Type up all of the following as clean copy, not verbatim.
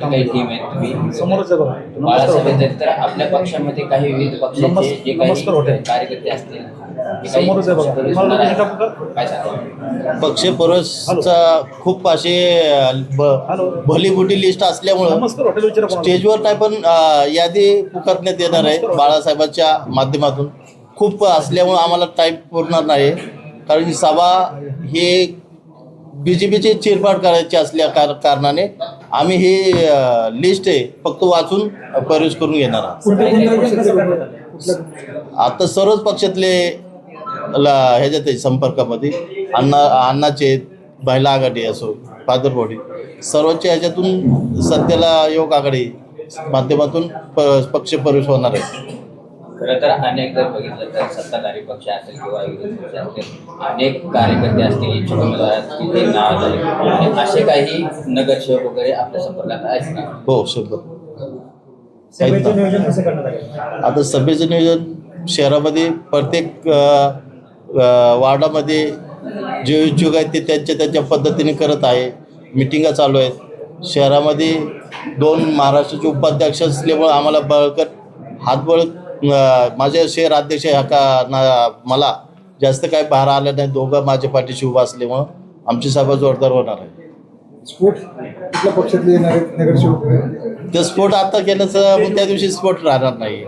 काही टीम आहेत तुम्ही समोरच आहे बघा. बाळासाहेब आहेत, तर आपल्या पक्षामध्ये काही विविध पक्षाचे जे काही नमस्कार हॉटेल. कार्यकर्ते असतील ते काही समोरच आहे बघा. प्रवेश मला होणार आहे. लोकेशन टाकू का? काय सांगा पक्ष प्रवेशचा खूप असे भलीबुटी लिस्ट असल्यामुळं नमस्कार हॉटेल विचारा कोणाला. स्टेजवर काय पण यादी पुकारण्यात येणार आहे बाळासाहेबांच्या माध्यमातून. खूप असल्यामुळं आम्हाला टाईम पुरणार नाही, कारण की सभा हे BJPची चिरफाड करायची असल्या कारणाने आम्ही ही लिस्ट आहे फक्त वाचून प्रवेश करून घेणार आहोत. आता सर्वच पक्षातले ह्याच्यात आहे संपर्कामध्ये, अण्णाचे महिला आघाडी असो, फादर बॉडी, सर्वांच्या ह्याच्यातून सध्याला योग आघाडी माध्यमातून पक्ष प्रवेश होणार आहे. खरं तर अनेक जर बघितलं तर सत्ताधारी पक्ष असेल किंवा विरोधी पक्ष असेल, अनेक कार्यकर्ते असतील, इच्छुक उमेदवार असतील, ते नाव झाले आणि असे काही नगरसेवक वगैरे आपल्या संपर्कात आहेत का? हो, शंभर. सभेचं नियोजन कसं करण्यात आलं? आता सभेचं नियोजन शहरामध्ये प्रत्येक वार्डामध्ये जे इच्छुक आहेत ते त्यांच्या पद्धतीने करत आहे. मिटिंगा चालू आहेत. शहरामध्ये 2 महाराष्ट्राचे उपाध्यक्ष असल्यामुळे आम्हाला बळकट हातबळ माझे शहर अध्यक्ष मला जास्त काय बाहेर आलं नाही. दोघं माझ्या पाठीशी उभा असल्यामुळं आमची सभा जोरदार होणार आहे. स्फोट कुठल्या पक्षातले येणार आहेत नगरसेवक? ते स्फोट आता केल्याचं मग त्या दिवशी स्फोट राहणार नाही.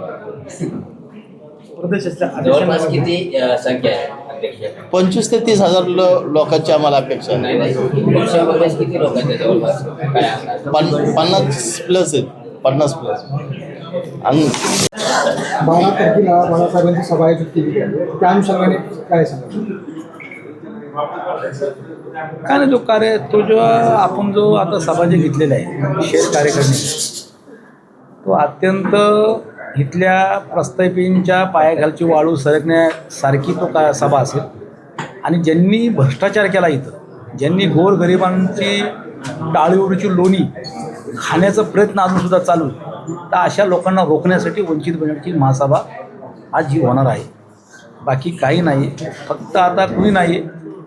प्रदेशाच्या जवळपास किती संख्या आहे अध्यक्ष? 25,000 ते 30,000 लोकांची आम्हाला अपेक्षा नाही आहे. पक्षामध्ये किती लोकांच्या जवळपास काय अंदाज? 50 प्लस आहेत, 50 प्लस. आणि 12 तारखेला बाळासाहेबांची सभा आयोजित केली, त्या अनुषंगाने काय सांगा? काय नाही, जो आपण जो आता सभा जे घेतलेला आहे शेअर कार्यकर्ते, तो अत्यंत इथल्या प्रस्थापितांच्या पायाखालची वाळू सरकण्यासारखी तो सभा असेल. आणि ज्यांनी भ्रष्टाचार केला इथं, ज्यांनी गोरगरिबांची टाळीवरची लोणी खाण्याचा प्रयत्न अजूनसुद्धा चालू आहे, तर अशा लोकांना रोखण्यासाठी वंचित बहुजनची महासभा आज जी होणार आहे. बाकी काही नाही. फक्त आता कुणी नाही आहे,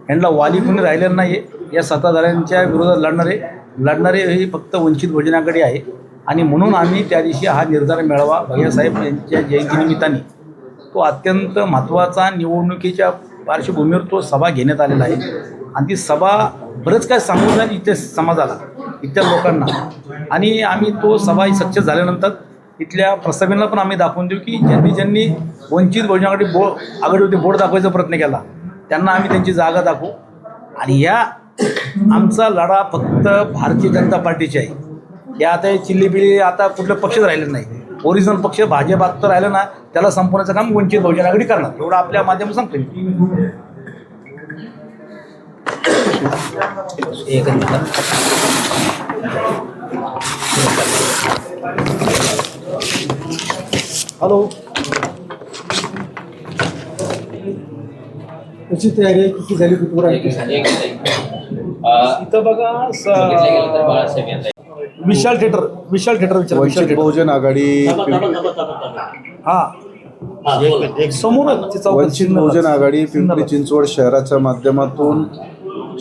यांना वाली कुणी राहिलेलं नाही आहे. या सत्ताधाऱ्यांच्या विरोधात लढणारे हे फक्त वंचित बहुजन आघाडी आहे. आणि म्हणून आम्ही त्या दिवशी हा निर्धार मेळावा भैयासाहेब यांच्या जयंतीनिमित्ताने तो अत्यंत महत्त्वाचा निवडणुकीच्या पार्श्वभूमीवर तो सभा घेण्यात आलेला आहे. आणि ती सभा बरंच काय सांगून जाईल इथल्या समाजाला, इथल्या लोकांना. आणि आम्ही तो सभा सक्सेस झाल्यानंतर इथल्या प्रस्ताविकांना पण आम्ही दाखवून देऊ की ज्यांनी वंचित बहुजन आघाडीवरती बोर्ड दाखवायचा प्रयत्न केला त्यांना आम्ही त्यांची जागा दाखवू. आणि या आमचा लढा फक्त भारतीय जनता पार्टीची आहे. या आता चिल्लीबिली आता कुठलं पक्षच राहिलेलं नाही. ओरिजिनल पक्ष भाजप आता राहिलं ना, त्याला संपवण्याचं काम वंचित बहुजन आघाडी करणार, एवढं आपल्या माध्यमातून सांगतो मी. हॅलो, त्याची तयारी आहे किती झाली कुठवर आहे? इथं बघा बघितलं गेलं तर बाळासाहेब यांचा विशाल थिएटर विचार. वंचित बहुजन आघाडी वंचित बहुजन आघाडी पिंपरी चिंचवड शहराच्या माध्यमातून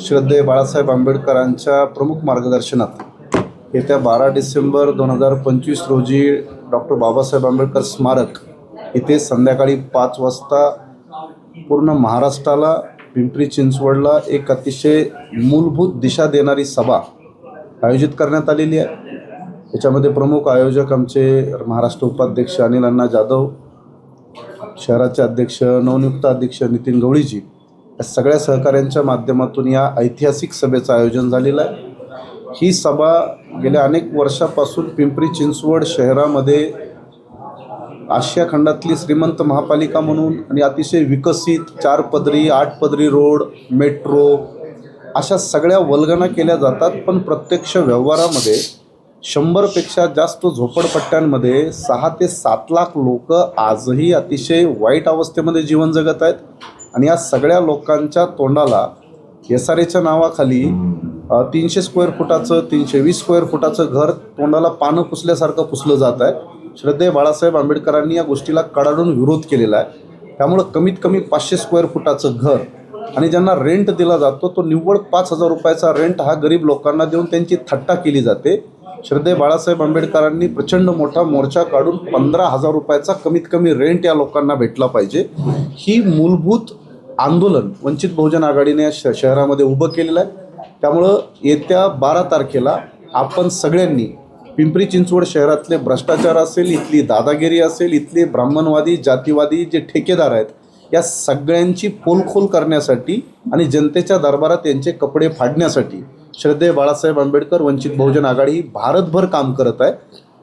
श्रद्धेय बाळासाहेब आंबेडकरांच्या प्रमुख मार्गदर्शनात येत्या 12 डिसेंबर 2025 रोजी डॉक्टर बाबासाहेब आंबेडकर स्मारक इथे संध्याकाळी 5 वाजता पूर्ण महाराष्ट्राला, पिंपरी चिंचवडला एक अतिशय मूलभूत दिशा देणारी सभा आयोजित करण्यात आलेली आहे. याच्यामध्ये प्रमुख आयोजक आमचे महाराष्ट्र उपाध्यक्ष अनिल अण्णा जाधव, शहराचे अध्यक्ष नवनियुक्त अध्यक्ष नितीन गवळीजी, या सगळ्या सहकाऱ्यांच्या माध्यमातून या ऐतिहासिक सभेचं आयोजन झालेलं आहे. ही सभा गेल्या अनेक वर्षापासून पिंपरी चिंचवड शहरामध्ये आशिया खंडातली श्रीमंत महापालिका म्हणून आणि अतिशय विकसित 4 पदरी 8 पदरी रोड, मेट्रो अशा सगळ्या वल्गना केल्या जातात. पण प्रत्यक्ष व्यवहारामध्ये 100पेक्षा जास्त झोपडपट्ट्यांमध्ये 6 ते 7 लाख लोक आजही अतिशय वाईट अवस्थेमध्ये जीवन जगत आहेत. आणि या सगळ्या लोकांच्या तोंडाला SRAच्या नावाखाली 300 स्क्वेअर फुटाचं 320 स्क्वेअर फुटाचं घर तोंडाला पानं पुसल्यासारखं पुसलं जात आहे. श्रद्धेय बाळासाहेब आंबेडकरांनी या गोष्टीला कडाडून विरोध केलेला आहे. त्यामुळं कमीत कमी 500 स्क्वेअर फुटाचं घर आणि ज्यांना रेंट दिला जातो तो निव्वळ 5,000 रुपयाचा रेंट हा गरीब लोकांना देऊन त्यांची थट्टा केली जाते. श्रद्धेय बाळासाहेब आंबेडकरांनी प्रचंड मोठा मोर्चा काढून 15,000 रुपयाचा कमीत कमी रेंट या लोकांना भेटला पाहिजे. ही मूलभूत आंदोलन वंचित बहुजन आघाडीने या शहरामध्ये उभं केलेलं आहे. त्यामुळं येत्या 12 तारखेला आपण सगळ्यांनी पिंपरी चिंचवड शहरातले भ्रष्टाचार असेल, इथली दादागिरी असेल, इथले ब्राह्मणवादी जातीवादी जे ठेकेदार आहेत, या सगळ्यांची पोलखोल करण्यासाठी आणि जनतेच्या दरबारात यांचे कपडे फाडण्यासाठी श्रद्धेय बाळासाहेब आंबेडकर वंचित बहुजन आघाडी ही भारतभर काम करत आहे.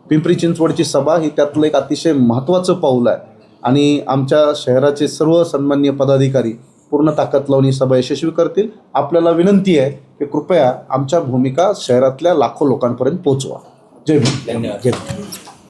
पिंपरी चिंचवडची सभा ही त्यातलं एक अतिशय महत्त्वाचं पाऊल आहे आणि आमच्या शहराचे सर्व सन्माननीय पदाधिकारी पूर्ण ताकद लावून ही सभा यशस्वी करतील. आपल्याला विनंती आहे की कृपया आमच्या भूमिका शहरातल्या लाखो लोकांपर्यंत पोहोचवा. जय भीम. धन्यवाद. जय भीम.